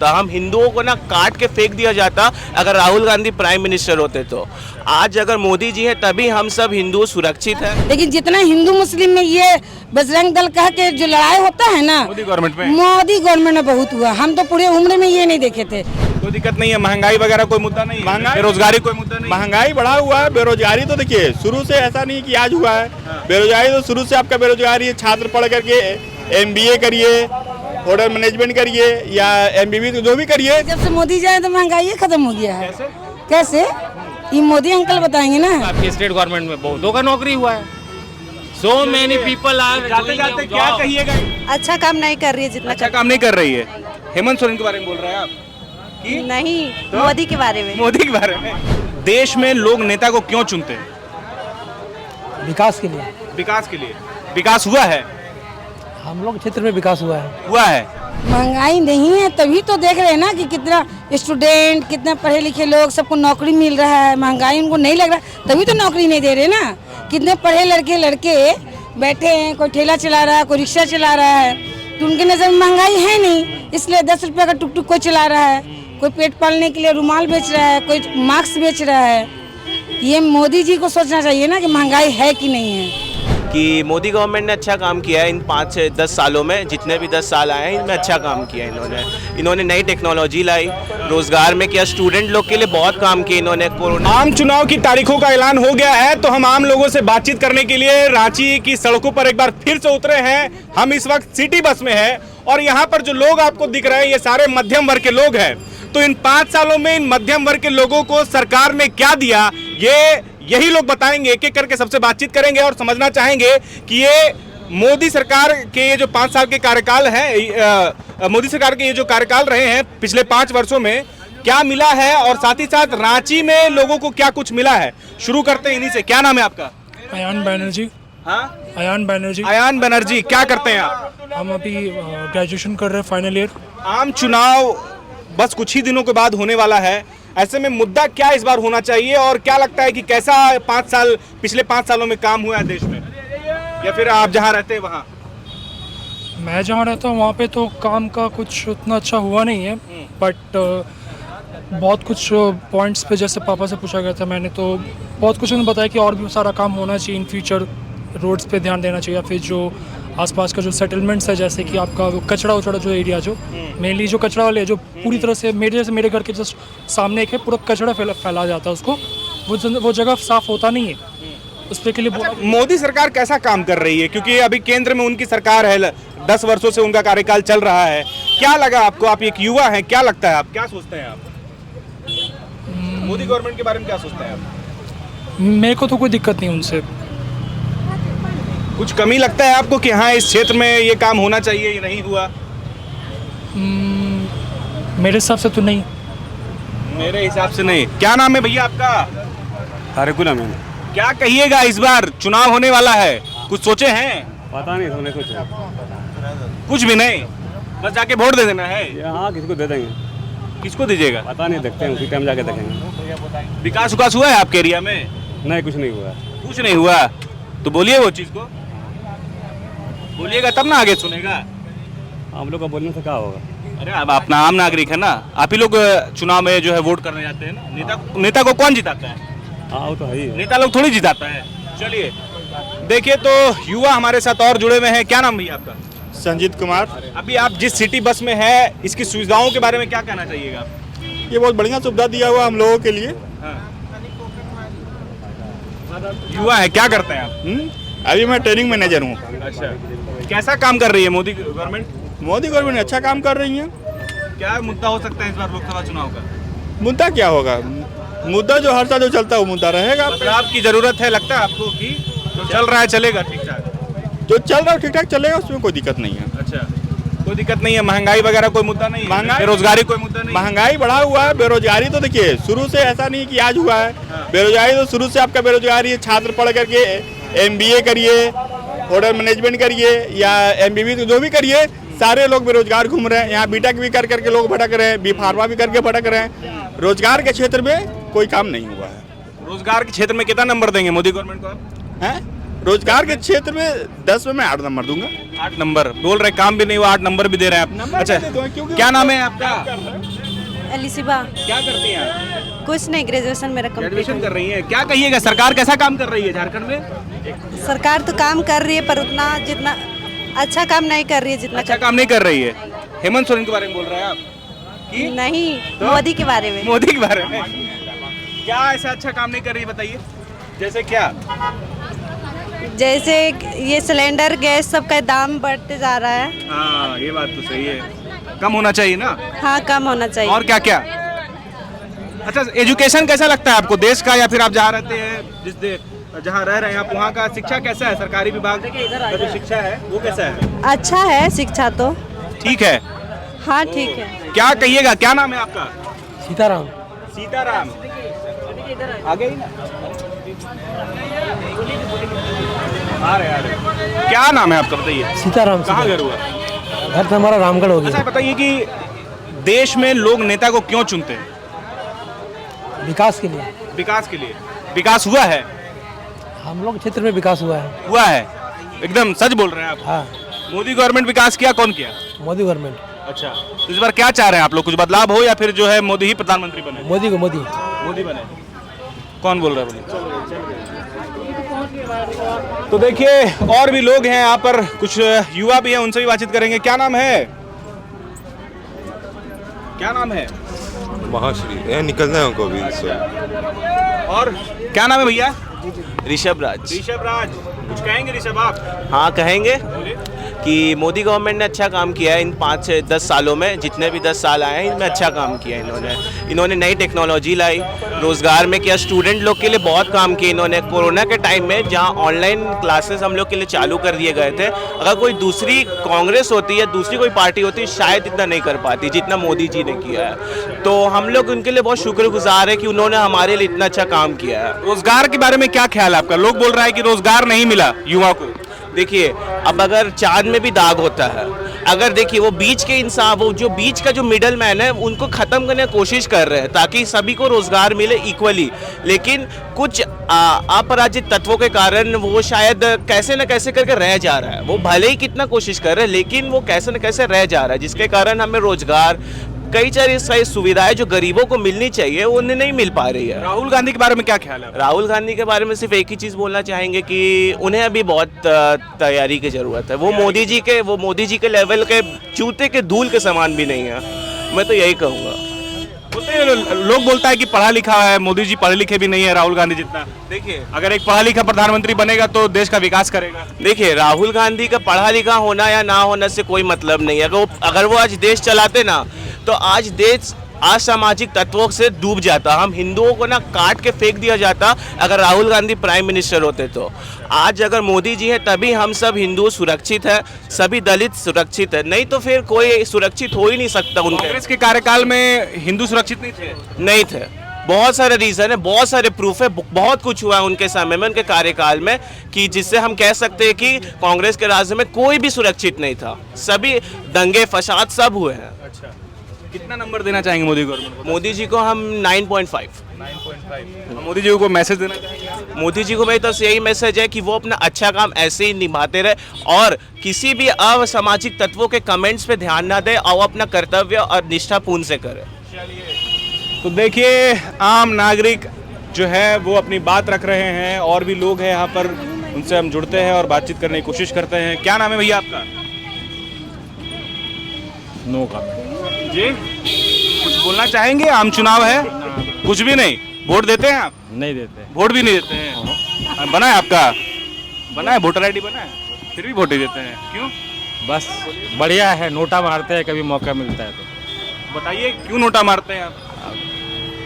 तो हम हिंदुओं को ना काट के फेंक दिया जाता अगर राहुल गांधी प्राइम मिनिस्टर होते। तो आज अगर मोदी जी है तभी हम सब हिंदू सुरक्षित हैं। लेकिन जितना हिंदू मुस्लिम में ये बजरंग दल कह के जो लड़ाई होता है ना, मोदी गवर्नमेंट में बहुत हुआ। हम तो पूरे उम्र में ये नहीं देखे थे। कोई दिक्कत नहीं है, महंगाई वगैरह कोई मुद्दा नहीं है, बेरोजगारी कोई मुद्दा नहीं, महंगाई बढ़ा हुआ है। बेरोजगारी तो देखिए शुरू से ऐसा नहीं कि आज हुआ है, बेरोजगारी तो शुरू से आपका बेरोजगारी है। छात्र पढ़ करके MBA करिए, होटल मैनेजमेंट करिए या MBB जो भी करिए। जब से मोदी जाए तो महंगाई खत्म हो गया है। कैसे? ये मोदी अंकल बताएंगे ना। आपके स्टेट गवर्नमेंट में बहुतों का नौकरी हुआ है। So many people are जाते जाते क्या कहिएगा? अच्छा काम नहीं कर रही है जितना अच्छा काम नहीं कर रही है। हेमंत सोरेन के बारे में बोल रहे हैं आप कि नहीं, तो? मोदी के बारे में। मोदी के बारे में। देश में लोग नेता को क्यों चुनते हैं? विकास के लिए। विकास के लिए। विकास हुआ है? हम लोग क्षेत्र में विकास हुआ है। हुआ है। महंगाई नहीं है तभी तो देख रहे हैं ना कि कितना स्टूडेंट, कितने पढ़े लिखे लोग, सबको नौकरी मिल रहा है। महंगाई उनको नहीं लग रहा तभी तो नौकरी नहीं दे रहे ना। कितने पढ़े लड़के बैठे हैं, कोई ठेला चला रहा है, कोई रिक्शा चला रहा है, तो उनके नज़र में महंगाई है नहीं, इसलिए 10 रुपये का टुक टुक कोई चला रहा है, कोई पेट पालने के लिए रुमाल बेच रहा है, कोई मास्क बेच रहा है। ये मोदी जी को सोचना चाहिए ना कि महंगाई है कि नहीं है। कि मोदी गवर्नमेंट ने अच्छा काम किया है इन 5 से 10 सालों में। जितने भी 10 साल आए हैं इनमें अच्छा काम किया है इन्होंने नई टेक्नोलॉजी लाई, रोजगार में किया, स्टूडेंट लोग के लिए बहुत काम किया इन्होंने। कोरोना आम चुनाव की तारीखों का ऐलान हो गया है तो हम आम लोगों से बातचीत करने के लिए रांची की सड़कों पर एक बार फिर से उतरे हैं। हम इस वक्त सिटी बस में हैं और यहाँ पर जो लोग आपको दिख रहे हैं ये सारे मध्यम वर्ग के लोग हैं। तो इन 5 सालों में इन मध्यम वर्ग के लोगों को सरकार ने क्या दिया, यही लोग बताएंगे। एक एक करके सबसे बातचीत करेंगे और समझना चाहेंगे कि ये मोदी सरकार के ये जो 5 साल के कार्यकाल है, मोदी सरकार के ये जो कार्यकाल रहे हैं पिछले 5 वर्षों में क्या मिला है और साथ ही साथ रांची में लोगों को क्या कुछ मिला है। शुरू करते हैं इन्हीं से। क्या नाम है आपका? अयान बैनर्जी। हाँ, अयान बैनर्जी। अयान बनर्जी। क्या करते हैं आप? हम अभी ग्रेजुएशन कर रहे हैं, फाइनल ईयर। आम चुनाव बस कुछ ही दिनों के बाद होने वाला है, ऐसे में मुद्दा क्या इस बार होना चाहिए और क्या लगता है कि कैसा 5 साल पिछले 5 सालों में काम हुआ है देश में, या फिर आप जहां रहते हैं वहां? मैं जहाँ रहता हूँ वहाँ पे तो काम का कुछ उतना अच्छा हुआ नहीं है, बट बहुत कुछ पॉइंट्स पे जैसे पापा से पूछा गया था मैंने, तो बहुत कुछ उन्होंने बताया कि और भी सारा काम होना चाहिए इन फ्यूचर। रोड्स पे ध्यान देना चाहिए, फिर जो आसपास का जो सेटलमेंट्स है, जैसे कि आपका कचरा उचड़ा जो एरिया, जो मेनली जो कचरा वाले जो पूरी तरह से मेरे घर के जस्ट सामने एक है, पूरा कचरा फैला जाता है, उसको वो जगह साफ होता नहीं है। उस पर के लिए मोदी सरकार कैसा काम कर रही है, क्योंकि अभी केंद्र में उनकी सरकार है, 10 वर्षों से उनका कार्यकाल चल रहा है। क्या लगा आपको? आप एक युवा हैं, क्या लगता है, आप क्या सोचते हैं? आप मोदी गवर्नमेंट के बारे में क्या सोचते हैं आप? मेरे को तो कोई दिक्कत नहीं उनसे। कुछ कमी लगता है आपको कि हाँ इस क्षेत्र में ये काम होना चाहिए, ये नहीं हुआ? मेरे हिसाब से तो नहीं। मेरे हिसाब से नहीं। क्या नाम है भैया आपका? तारिकुल अमीन। क्या कहिएगा, इस बार चुनाव होने वाला है, कुछ सोचे हैं? पता नहीं, हमने कुछ कुछ भी नहीं, बस जाके वोट दे देना है। हाँ, किसको दे देंगे? किसको दीजिएगा? पता नहीं, देखते हैं, उसी टाइम जाके देखेंगे। विकास विकास हुआ है आपके एरिया में? नहीं, कुछ नहीं हुआ। कुछ नहीं हुआ तो बोलिए वो चीज को, बोलिएगा तब ना आगे सुनेगा। हम लोग का बोलने से क्या होगा? अरे अब अपना आम नागरिक है ना, आप ही लोग चुनाव में जो है वोट करने जाते हैं ना। नेता को कौन जिताता है? हाँ, वो तो है ही। नेता लोग थोड़ी जिताता है। चलिए देखिए, तो युवा हमारे साथ और जुड़े हुए हैं। क्या नाम भैया आपका? संजीत कुमार। अभी आप जिस सिटी बस में है, इसकी सुविधाओं के बारे में क्या कहना चाहिएगा? ये बहुत बढ़िया सुविधा दिया हुआ हम लोगों के लिए। युवा है, क्या करते हैं आप? अभी मैं ट्रेनिंग मैनेजर हूँ। अच्छा, कैसा काम कर रही है मोदी गवर्नमेंट? मोदी गवर्नमेंट अच्छा काम कर रही है। क्या मुद्दा हो सकता है इस बार लोकसभा चुनाव का? मुद्दा क्या होगा? मुद्दा जो हर साल जो चलता है वो मुद्दा रहेगा। बदलाव की जरूरत है लगता है आपको कि जो चल रहा है चलेगा ठीक ठाक? जो चल रहा है ठीक ठाक चलेगा, उसमें कोई दिक्कत नहीं है। अच्छा, कोई दिक्कत नहीं है। महंगाई वगैरह कोई मुद्दा नहीं है? बेरोजगारी कोई मुद्दा नहीं? महंगाई बढ़ा हुआ है। बेरोजगारी तो देखिए शुरू से ऐसा नहीं कि आज हुआ है, बेरोजगारी तो शुरू से आपका बेरोजगारी है। छात्र पढ़ करके MBA करिए, होटल मैनेजमेंट करिए या MBB जो भी करिए, सारे लोग बेरोजगार घूम रहे हैं। यहाँ बीटेक भी कर करके लोग भटक रहे हैं, B.Pharma भी करके भटक रहे हैं। रोजगार के क्षेत्र में कोई काम नहीं हुआ है। रोजगार के क्षेत्र में कितना नंबर देंगे मोदी गवर्नमेंट को आप? हैं? रोजगार के क्षेत्र में 10 में मैं 8 नंबर दूंगा। 8 नंबर बोल रहे, काम भी नहीं हुआ, 8 नंबर भी दे रहे हैं आप। अच्छा, क्या नाम है आपका? एलिसिबा। क्या करती हैं आप? कुछ नहीं, ग्रेजुएशन मेरा कंप्लीट ग्रेजुएशन कर रही हैं। क्या कहिएगा, सरकार कैसा काम कर रही है झारखंड में? सरकार तो काम कर रही है पर उतना जितना अच्छा काम नहीं कर रही है जितना अच्छा काम नहीं कर रही है। हेमंत सोरेन के बारे में बोल रहे हैं आप? नहीं, मोदी के बारे में। मोदी के बारे में क्या ऐसा अच्छा काम नहीं कर रही है, बताइए। जैसे क्या? जैसे ये सिलेंडर गैस सबका दाम बढ़ते जा रहा है। हाँ, ये बात तो सही है, कम होना चाहिए ना। हाँ, कम होना चाहिए। और क्या क्या? अच्छा, एजुकेशन कैसा लगता है आपको देश का, या फिर आप जहाँ रहते हैं, जहाँ रह रहे हैं आप, वहाँ का शिक्षा कैसा है? सरकारी विभाग का जो शिक्षा है वो कैसा है? अच्छा है शिक्षा तो। ठीक है। हाँ, ठीक है। क्या कहिएगा, क्या नाम है आपका? सीताराम। सीताराम। आगे ही ना, आ रहे। क्या नाम है आपका, बताइए। सीताराम। कहाँ घर हुआ? घर तो हमारा रामगढ़ हो अच्छा, गया। बताइए कि देश में लोग नेता को क्यों चुनते हैं? विकास के लिए। विकास के लिए। विकास हुआ है? हम लोग क्षेत्र में विकास हुआ है। हुआ है, एकदम सच बोल रहे हैं आप। हाँ, मोदी गवर्नमेंट विकास किया, कौन किया? मोदी गवर्नमेंट। अच्छा, तो इस बार क्या चाह रहे हैं आप लोग, कुछ बदलाव हो या फिर जो है मोदी ही प्रधानमंत्री बने? मोदी को मोदी। मोदी बने। कौन बोल रहा है? बोलिए। तो देखिए, और भी लोग हैं यहाँ पर, कुछ युवा भी हैं, उनसे भी बातचीत करेंगे। क्या नाम है? क्या नाम है? महाश्री निकलना है उनको भी। और क्या नाम है भैया? ऋषभ राज। ऋषभ राज, कुछ कहेंगे ऋषभ आप? हाँ, कहेंगे कि मोदी गवर्नमेंट ने अच्छा काम किया है इन 5 से 10 सालों में। जितने भी 10 साल आए हैं इनमें अच्छा काम किया है इन्होंने नई टेक्नोलॉजी लाई, रोज़गार में किया, स्टूडेंट लोग के लिए बहुत काम किया इन्होंने। कोरोना के टाइम में जहां ऑनलाइन क्लासेस हम लोग के लिए चालू कर दिए गए थे, अगर कोई दूसरी कांग्रेस होती या दूसरी कोई पार्टी होती शायद इतना नहीं कर पाती जितना मोदी जी ने किया है। तो हम लोग उनके लिए बहुत शुक्रगुजार है कि उन्होंने हमारे लिए इतना अच्छा काम किया है। रोजगार के बारे में क्या ख्याल है आपका? लोग बोल रहा है कि रोजगार नहीं मिला युवा को। देखिए, अब अगर चांद में भी दाग होता है, अगर देखिए वो बीच के इंसान, वो जो बीच का जो मिडल मैन है उनको ख़त्म करने की कोशिश कर रहे हैं ताकि सभी को रोज़गार मिले इक्वली। लेकिन कुछ अपराजित तत्वों के कारण वो शायद कैसे न कैसे करके रह जा रहा है। वो भले ही कितना कोशिश कर रहे हैं लेकिन वो कैसे न कैसे रह जा रहा है, जिसके कारण हमें रोज़गार, कई सारी सुविधाएं जो गरीबों को मिलनी चाहिए वो उन्हें नहीं मिल पा रही है। राहुल गांधी के बारे में क्या ख्याल है? राहुल गांधी के बारे में सिर्फ एक ही चीज़ बोलना चाहेंगे कि उन्हें अभी बहुत तैयारी की ज़रूरत है। वो मोदी जी के लेवल के जूते के धूल के समान भी नहीं है, मैं तो यही कहूँगा। बोलते हैं लोग, बोलता है कि पढ़ा लिखा है, मोदी जी पढ़े लिखे भी नहीं है राहुल गांधी जितना। देखिए, अगर एक पढ़ा लिखा प्रधानमंत्री बनेगा तो देश का विकास करेगा। देखिए, राहुल गांधी का पढ़ा लिखा होना या ना होना से कोई मतलब नहीं है। अगर वो आज देश चलाते ना तो आज देश असामाजिक तत्वों से डूब जाता। हम हिंदुओं को ना काट के फेंक दिया जाता अगर राहुल गांधी प्राइम मिनिस्टर होते। तो आज अगर मोदी जी हैं तभी हम सब हिंदू सुरक्षित है, सभी दलित सुरक्षित है, नहीं तो फिर कोई सुरक्षित हो ही नहीं सकता। कांग्रेस के कार्यकाल में हिंदू सुरक्षित नहीं थे। बहुत सारे रीज़न है, बहुत सारे प्रूफ है, बहुत कुछ हुआ है उनके समय में, उनके कार्यकाल में, कि जिससे हम कह सकते हैं कि कांग्रेस के राज्य में कोई भी सुरक्षित नहीं था। सभी दंगे फसाद सब हुए हैं। अच्छा, कितना नंबर देना चाहेंगे मोदी गवर्नमेंट को? मोदी जी को हम 9.5। मोदी जी को मैसेज देना चाहेंगे? मोदी जी को मेरी तरफ से यही मैसेज है कि वो अपना अच्छा काम ऐसे ही निभाते रहे और किसी भी असामाजिक तत्वों के कमेंट्स पे ध्यान ना दे और अपना कर्तव्य और निष्ठापूर्ण से करे। तो देखिए, आम नागरिक जो है वो अपनी बात रख रहे हैं, और भी लोग हैं यहाँ पर, उनसे हम जुड़ते हैं और बातचीत करने की कोशिश करते हैं। क्या नाम है भैया आपका? नो का जी, कुछ बोलना चाहेंगे? आम चुनाव है, कुछ भी नहीं। वोट देते हैं आप? नहीं देते। वोट भी नहीं देते हैं? बना है आपका? बना है, वोटर आईडी बना है, फिर भी वोट ही देते हैं, क्यों? बस बढ़िया है, नोटा मारते हैं कभी मौका मिलता है तो। बताइए क्यों नोटा मारते हैं आप?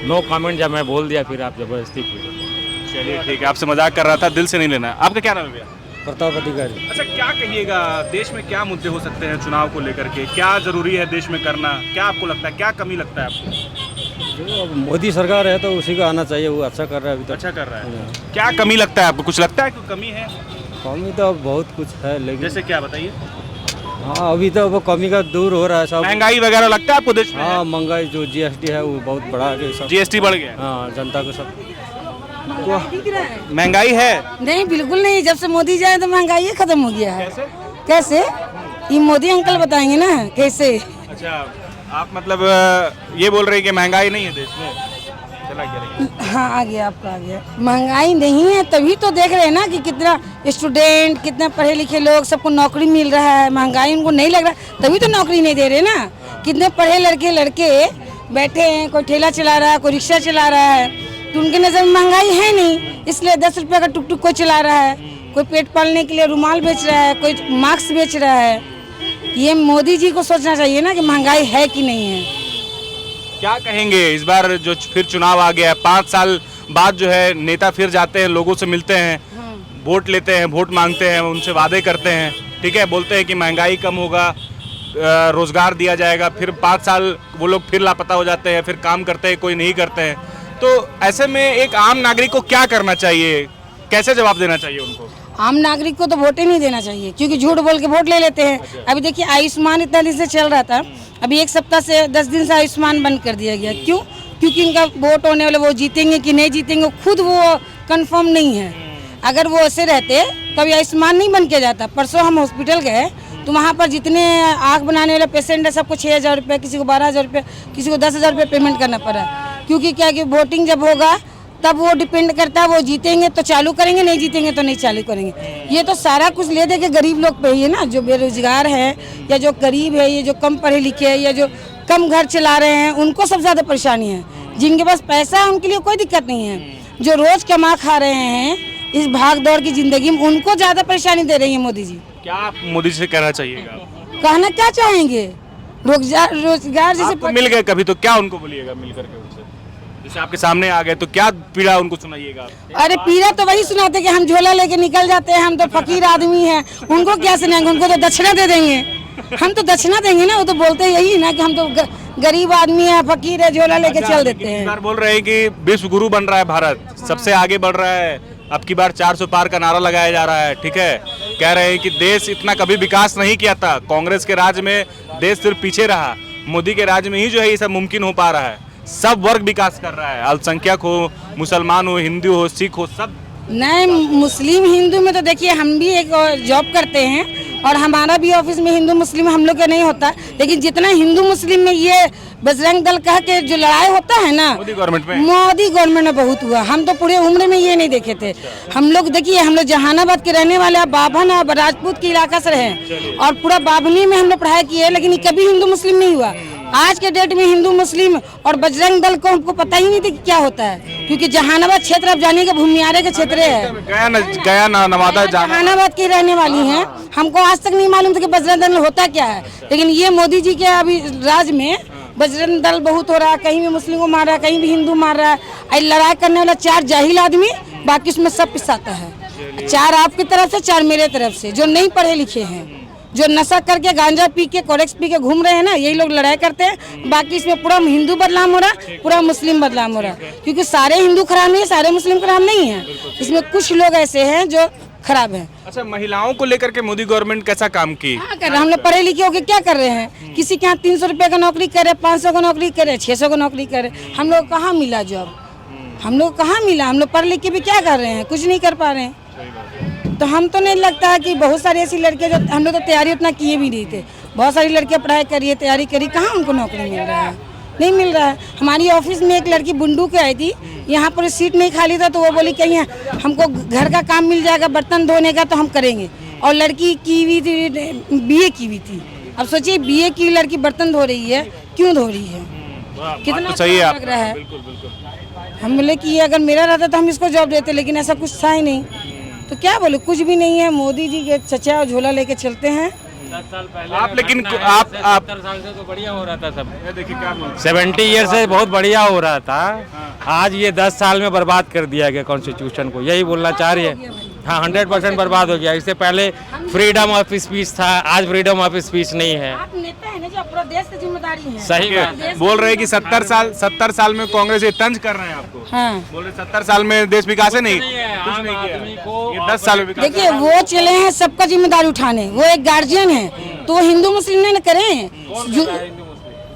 नो कमेंट, जब मैं बोल दिया फिर आप जबरदस्ती पूछो। चलिए ठीक है, आपसे मजाक कर रहा था, दिल से नहीं लेना है। आपका क्या नाम है भैया? प्रताप अधिकारी। अच्छा, क्या कहिएगा, देश में क्या मुद्दे हो सकते हैं चुनाव को लेकर के? क्या जरूरी है देश में करना? क्या आपको लगता है, क्या कमी लगता है आपको? जो अब मोदी सरकार है तो उसी का आना चाहिए, वो अच्छा कर रहा है अभी तक। अच्छा कर रहा है। क्या कमी लगता है आपको? कुछ लगता है कि कमी है? कमी तो अब बहुत कुछ है, लेकिन जैसे क्या, बताइए। हाँ, अभी तो वो कमी का दूर हो रहा है सब। महंगाई वगैरह लगता है आपको देश में? हाँ, महंगाई जो GST है वो बहुत बढ़ा के सब। GST बढ़ गया। हाँ, जनता को सब दिख रहा है? महंगाई है? नहीं, बिल्कुल नहीं। जब से मोदी जाए तो महंगाई खत्म हो गया है। कैसे? ये मोदी अंकल बताएंगे ना कैसे। अच्छा, आप मतलब ये बोल रहे हैं कि महंगाई नहीं है देश में? चला गया। हाँ, आ गया, आपका आ गया। महंगाई नहीं है तभी तो देख रहे हैं ना कि कितना स्टूडेंट, कितने पढ़े लिखे लोग, सबको नौकरी मिल रहा है। महंगाई उनको नहीं लग रहा तभी तो नौकरी नहीं दे रहे ना। कितने पढ़े लड़के बैठे हैं, कोई ठेला चला रहा है, कोई रिक्शा चला रहा है, तो उनके नज़र में महंगाई है नहीं, इसलिए 10 रुपये का टुक टुक कोई चला रहा है, कोई पेट पालने के लिए रुमाल बेच रहा है, कोई मास्क बेच रहा है। ये मोदी जी को सोचना चाहिए ना कि महंगाई है कि नहीं है। क्या कहेंगे इस बार जो फिर चुनाव आ गया है, 5 साल बाद जो है नेता फिर जाते हैं, लोगों से मिलते हैं, वोट लेते हैं, वोट मांगते हैं, उनसे वादे करते हैं, ठीक है, बोलते हैं कि महंगाई कम होगा, रोजगार दिया जाएगा, फिर 5 साल वो लोग फिर लापता हो जाते हैं, फिर काम करते हैं, कोई नहीं करते हैं। तो ऐसे में एक आम नागरिक को क्या करना चाहिए, कैसे जवाब देना चाहिए उनको? आम नागरिक को तो वोट ही नहीं देना चाहिए, क्योंकि झूठ बोल के वोट ले लेते हैं। अभी देखिए, आयुष्मान इतना दिन से चल रहा था, अभी 1 सप्ताह से 10 दिन से आयुष्मान बंद कर दिया गया। क्यों? क्योंकि इनका वोट होने वाले, वो जीतेंगे कि नहीं जीतेंगे खुद वो कंफर्म नहीं है। अगर वो ऐसे रहते कभी आयुष्मान नहीं बन के जाता। परसों हम हॉस्पिटल गए तो वहाँ पर जितने आँख बनाने वाले पेशेंट है सबको 6,000 रुपये, किसी को 12,000 रुपये, किसी को 10,000 रुपये पेमेंट करना पड़ा। क्योंकि क्या कि वोटिंग जब होगा तब वो डिपेंड करता है, वो जीतेंगे तो चालू करेंगे, नहीं जीतेंगे तो नहीं चालू करेंगे। ये तो सारा कुछ ले दे के गरीब लोग पे ही है ना, जो बेरोजगार है या जो गरीब है, ये जो कम पढ़े लिखे है या जो कम घर चला रहे हैं, उनको सबसे ज़्यादा परेशानी है। जिनके पास पैसा है उनके लिए कोई दिक्कत नहीं है, जो रोज़ कमा खा रहे हैं इस भाग दौड़ की ज़िंदगी में, उनको ज़्यादा परेशानी दे रही है मोदी जी। क्या आप मोदी से कहना चाहिएगा? कहना क्या चाहेंगे? रोजगार जैसे आपको मिल गए कभी तो क्या उनको बोलिएगा मिल करके उनसे? जैसे आपके सामने आ गए तो क्या पीड़ा उनको सुनाइएगा आप? अरे पीड़ा तो वही सुनाते कि हम झोला लेके निकल जाते हैं, हम तो फकीर आदमी हैं, उनको क्या सुनाएंगे? उनको तो दक्षिणा दे देंगे, हम तो दक्षिणा देंगे ना। वो तो बोलते यही ना कि हम तो गरीब आदमी है, फकीर है, झोला लेके चल देते हैं। इस बार बोल रहे हैं कि विश्व गुरु बन रहा है भारत, सबसे आगे बढ़ रहा है, अब की बार 400 पार का नारा लगाया जा रहा है, ठीक है। कह रहे हैं कि देश इतना कभी विकास नहीं किया था, कांग्रेस के राज में देश सिर्फ पीछे रहा, मोदी के राज में ही जो है ये सब मुमकिन हो पा रहा है। सब वर्ग विकास कर रहा है, अल्पसंख्यक हो, मुसलमान हो, हिंदू हो, सिख हो, सब। नहीं, मुस्लिम हिंदू में तो देखिए हम भी एक जॉब करते हैं और हमारा भी ऑफिस में हिंदू मुस्लिम हम लोग का नहीं होता, लेकिन जितना हिंदू मुस्लिम में ये बजरंग दल कह के जो लड़ाई होता है ना, मोदी गवर्नमेंट में बहुत हुआ। हम तो पूरे उम्र में ये नहीं देखे थे। हम लोग देखिए, हम लोग जहानाबाद के रहने वाले, बाभन और राजपूत के इलाका से रहे और पूरा बाभनी में हम लोग पढ़ाई किए, लेकिन कभी हिंदू मुस्लिम नहीं हुआ। आज के डेट में हिंदू मुस्लिम और बजरंग दल को हमको पता ही नहीं था कि क्या होता है, क्योंकि जहानाबाद क्षेत्र आप जानिए भूमियारे का क्षेत्र है। गया नवादा जहानाबाद की रहने वाली हैं, हमको आज तक नहीं मालूम था कि बजरंग दल होता क्या है। लेकिन ये मोदी जी के अभी राज में बजरंग दल बहुत हो रहा है, कहीं भी मुस्लिम को मार रहा है, कहीं भी हिंदू मार रहा है। लड़ाई करने वाला 4 जाहिल आदमी, बाकी उसमें सब पिसाता है। 4 आपकी तरफ से, 4 मेरे तरफ से, जो नहीं पढ़े लिखे हैं, जो नशा करके गांजा पी के कोरेक्स पी के घूम रहे हैं ना, यही लोग लड़ाई करते हैं। बाकी इसमें पूरा हिंदू बदनाम हो रहा है, पूरा मुस्लिम बदनाम हो रहा है, क्योंकि सारे हिंदू खराब नहीं है, सारे मुस्लिम खराब नहीं है, इसमें कुछ लोग ऐसे हैं जो खराब है। अच्छा, महिलाओं को लेकर के मोदी गवर्नमेंट कैसा काम की? हाँ, कर रहे हैं। हम लोग पढ़े लिखे होकर क्या कर रहे हैं? किसी के यहाँ 300 रुपये का नौकरी करे, 500 का नौकरी करे, 600 का नौकरी करे, हम लोग कहाँ मिला जॉब? हम लोग कहाँ मिला? हम लोग पढ़ लिख के भी क्या कर रहे हैं? कुछ नहीं कर पा रहे हैं। तो हम तो नहीं लगता है कि बहुत सारी ऐसी लड़कियाँ जो हम लोग तो तैयारी उतना किए भी नहीं थे, बहुत सारी लड़कियाँ पढ़ाई करिए, तैयारी करी, कहाँ उनको नौकरी मिल रहा है? नहीं मिल रहा है। हमारी ऑफिस में एक लड़की बुंडू के आई थी, यहाँ पर सीट नहीं खाली था, तो वो बोली कहीं हमको घर का काम मिल जाएगा, बर्तन धोने का, तो हम करेंगे। और लड़की की हुई थी, BA की हुई थी। अब सोचिए, BA की लड़की बर्तन धो रही है, क्यों धो रही है? कितना तो सही है, लग रहा है। हम बोले कि अगर मेरा रहता तो हम इसको जॉब देते, लेकिन ऐसा कुछ था ही नहीं। तो क्या बोले, कुछ भी नहीं है। मोदी जी के चचा और झोला लेके चलते हैं। 10 साल पहले आप लेकिन आप 70 साल से तो बढ़िया हो रहा था सब। देखिए क्या 70 ईयर से बहुत बढ़िया हो रहा था। आज ये 10 साल में बर्बाद कर दिया गया कॉन्स्टिट्यूशन को, यही बोलना चाह रही है। हाँ, 100% बर्बाद हो गया। इससे पहले फ्रीडम ऑफ स्पीच था, आज फ्रीडम ऑफ स्पीच नहीं है। आप नेता हैं ना, जो पूरा देश की जिम्मेदारी है। सही बात। बोल रहे हैं कि 70 साल में कांग्रेस ये तंज कर रहे हैं आपको। हाँ, बोल रहे 70 साल में देश विकास है नहीं, कुछ नहीं किया। ये 10 साल में विकास। देखिए, वो चले हैं सबका जिम्मेदारी उठाने, वो एक गार्जियन है, तो हिंदू मुस्लिम ने न करें।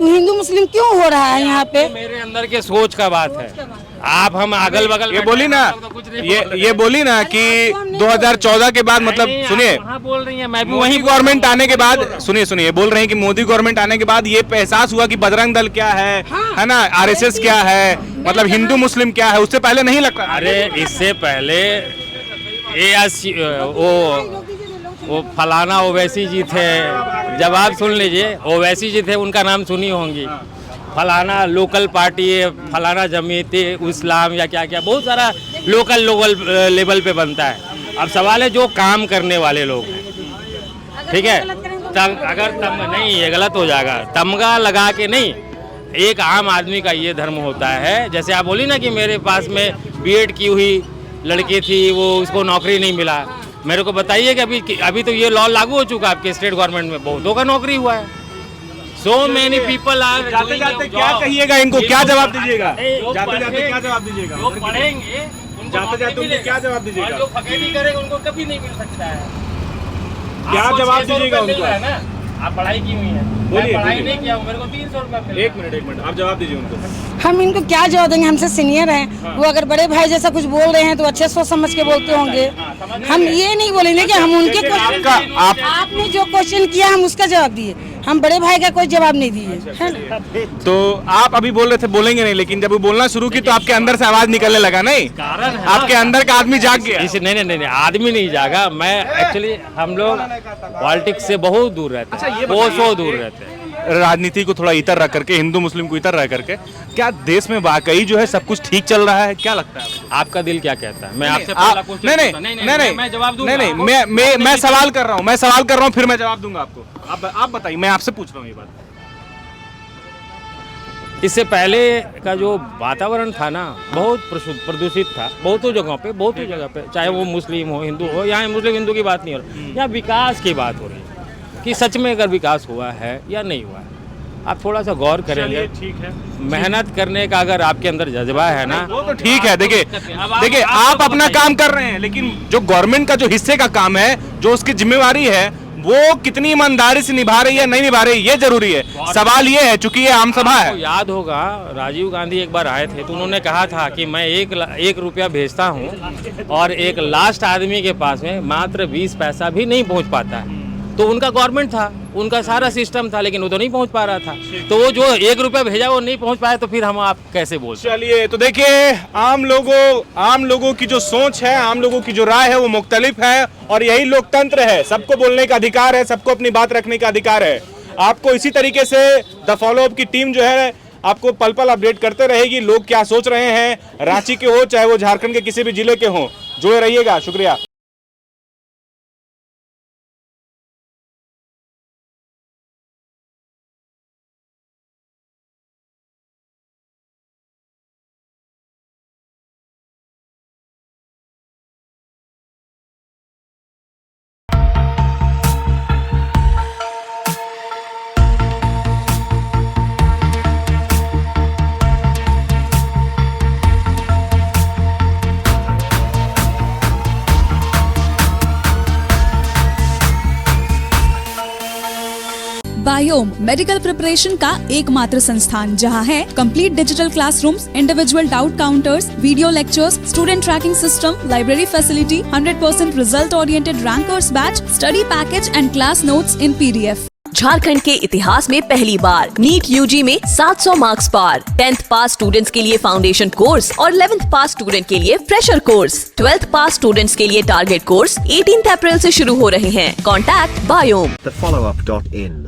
हिंदू मुस्लिम क्यों हो रहा है यहाँ पे? मेरे अंदर के सोच का बात है। आप हम अगल बगल ये बोली ना, ये बोली ना कि 2014 के बाद मतलब सुनिए, वहाँ बोल रही है, मैं भी मोदी वहीं गवर्नमेंट आने के बाद सुनिए बोल रहे हैं कि मोदी गवर्नमेंट आने के बाद ये एहसास हुआ कि बजरंग दल क्या है ना, आरएसएस क्या है, मतलब हिंदू मुस्लिम क्या है, उससे पहले नहीं लगता। अरे इससे पहले वो फलाना ओवैसी जी थे, जब आप सुन लीजिए, ओवैसी जी थे, उनका नाम सुनी होंगी, फलाना लोकल पार्टी है, फलाना जमीयती इस्लाम या क्या क्या, बहुत सारा लोकल लेवल पे बनता है। अब सवाल है जो काम करने वाले लोग हैं, ठीक है, अगर नहीं, ये गलत हो जाएगा, तमगा लगा के नहीं, एक आम आदमी का ये धर्म होता है। जैसे आप बोली ना कि मेरे पास में बीएड की हुई लड़की थी, वो उसको नौकरी नहीं मिला, मेरे को बताइए कि अभी तो ये लॉ लागू हो चुका है आपके स्टेट गवर्नमेंट में, बहुतों का नौकरी हुआ है। So many people are जाते जाते क्या कहिएगा इनको, क्या जवाब दीजिएगा? जाते जाते क्या जवाब दीजिएगा? जो पढ़ेंगे जाते जाते उनको क्या जवाब दीजिएगा? जो फकीरी करेगा उनको कभी नहीं मिल सकता है। क्या जवाब दीजिएगा उनको? आप पढ़ाई की हुई है, बोलिए, पढ़ाई नहीं किया हूँ, मेरे को 300 रुपया। एक मिनट आप जवाब दीजिए उनको। हम इनको क्या जवाब देंगे, हमसे सीनियर हैं, वो अगर बड़े भाई जैसा कुछ बोल रहे हैं तो अच्छे सोच समझ के बोलते होंगे। हम ये नहीं बोलेंगे कि हम उनके क्वेश्चन, आपने जो क्वेश्चन किया हम उसका जवाब दिए, हम बड़े भाई का कोई जवाब नहीं दिए, है ना। तो आप अभी बोल रहे थे बोलेंगे नहीं, लेकिन जब वो बोलना शुरू की तो आपके अंदर से आवाज निकलने लगा, नहीं? कारण है आपके अंदर का आदमी जाग गया। नहीं, आदमी नहीं जागा। मैं एक्चुअली, हम लोग पॉलिटिक्स से बहुत दूर रहते हैं, बहुत दूर रहते हैं। राजनीति को थोड़ा इतर रख करके, हिंदू मुस्लिम को इतर रह करके, क्या देश में वाकई जो है सब कुछ ठीक चल रहा है? क्या लगता है आपको? आपका दिल क्या कहता है? मैं आपसे नहीं, मैं जवाब दूंगा। मैं सवाल कर रहा हूँ, फिर मैं जवाब दूंगा आपको। आप बताइए, मैं आपसे पूछ रहा हूँ ये बात। इससे पहले का जो वातावरण था ना, बहुत प्रदूषित था, बहुत जगह पे, चाहे वो मुस्लिम हो, हिंदू हो। यहाँ मुस्लिम हिंदू की बात नहीं हो रही, यहाँ विकास की बात हो रही है कि सच में अगर विकास हुआ है या नहीं हुआ है। आप थोड़ा सा गौर करेंगे, ठीक है, मेहनत करने का अगर आपके अंदर जज्बा है ना, वो तो ठीक है। देखिए आप अपना काम कर रहे हैं, लेकिन जो गवर्नमेंट का जो हिस्से का काम है, जो उसकी जिम्मेवारी है, वो कितनी ईमानदारी से निभा रही है, नहीं निभा रही, ये जरूरी है। सवाल ये है, चूंकि ये आम सभा है। याद होगा राजीव गांधी एक बार आए थे तो उन्होंने कहा था कि मैं 1 रुपया भेजता हूँ और एक लास्ट आदमी के पास में मात्र 20 पैसा भी नहीं पहुँच पाता है। तो उनका गवर्नमेंट था, उनका सारा सिस्टम था, लेकिन वो तो नहीं पहुंच पा रहा था। तो वो जो 1 रुपया भेजा वो नहीं पहुंच पाया, तो फिर हम आप कैसे बोल? चलिए, तो देखिए, आम लोगों की जो सोच है, आम लोगों की जो राय है, वो मुख्तलिफ है, और यही लोकतंत्र है। सबको बोलने का अधिकार है, सबको अपनी बात रखने का अधिकार है। आपको इसी तरीके से द फॉलो अप की टीम जो है आपको पल पल अपडेट करते रहेगी, लोग क्या सोच रहे हैं, रांची के हो चाहे वो झारखंड के किसी भी जिले के हो। जुड़े रहिएगा, शुक्रिया। बायोम मेडिकल प्रिपरेशन का एकमात्र संस्थान, जहां है complete digital classrooms, individual doubt counters, video lectures, student tracking system, library facility, 100% result oriented rankers batch, study package and class notes in PDF। Jharkhand के इतिहास में पहली बार नीट UG में 700 मार्क्स पार। 10th पास स्टूडेंट्स के लिए फाउंडेशन कोर्स और 11th पास student के लिए फ्रेशर कोर्स। 12th पास स्टूडेंट्स के लिए टारगेट कोर्स 18 अप्रैल से शुरू हो रहे हैं। Contact biome. thefollowup.in.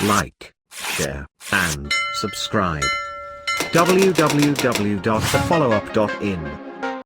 Like, share and subscribe. www.thefollowup.in